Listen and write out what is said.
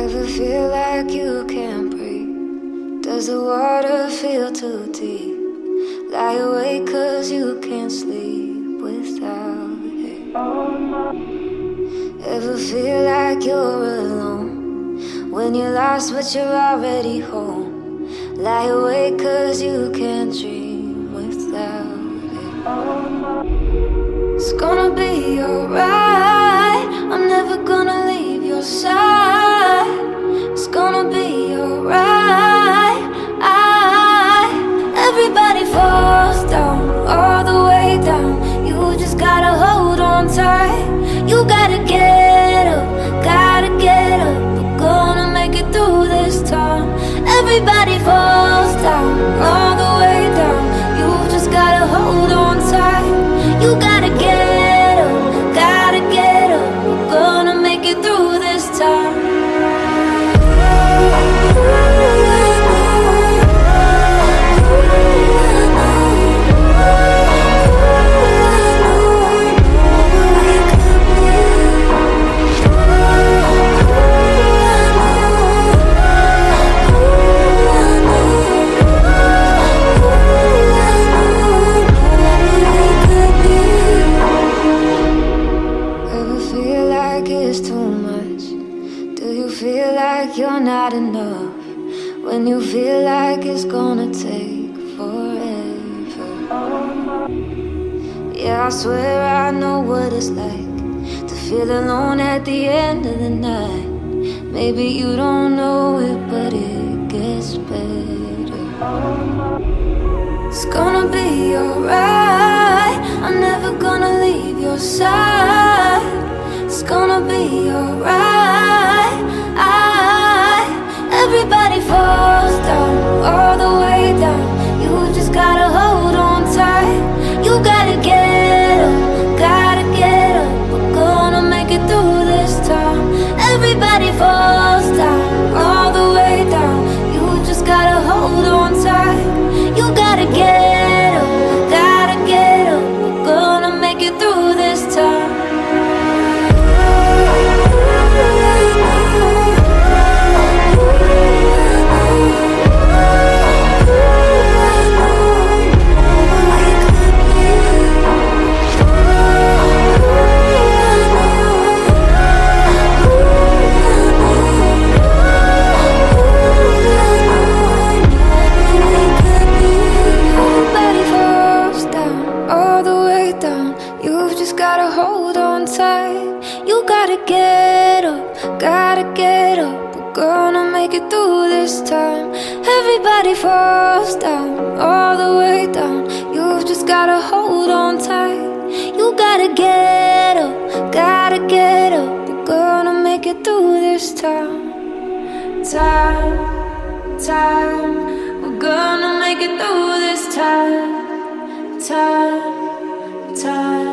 Ever feel like you can't breathe? Does the water feel too deep? Lie awake 'cause you can't sleep without it. Ever feel like you're alone? When you're lost but you're already home. Lie awake 'cause you can't dream without it. It's gonna be alright. I'm never gonna leave your side. It's gonna be alright. Everybody falls down, all the way down. You just gotta hold on tight. You gotta get up, gotta get up. We're gonna make it through this time. Everybody falls down, all the way down. You just gotta hold on tight. You gotta get up, gotta get up. We're gonna make it through this time. You're not enough when you feel like it's gonna take forever. Yeah, I swear I know what it's like to feel alone at the end of the night. Maybe you don't know it, but it gets better. It's gonna be alright. I'm never gonna leave your side. It's gonna be alright. Everybody falls down, all the way down. You just gotta hold on tight. You gotta get up, gotta get up. We're gonna make it through this time. Everybody falls down, all the way down. You just gotta hold on tight. You gotta get up, gotta get up. We're gonna make it through this time. Get up, gotta get up. We're gonna make it through this time. Everybody falls down, all the way down. You've just gotta hold on tight. You gotta get up, gotta get up. We're gonna make it through this time. Time, we're gonna make it through this time. Time.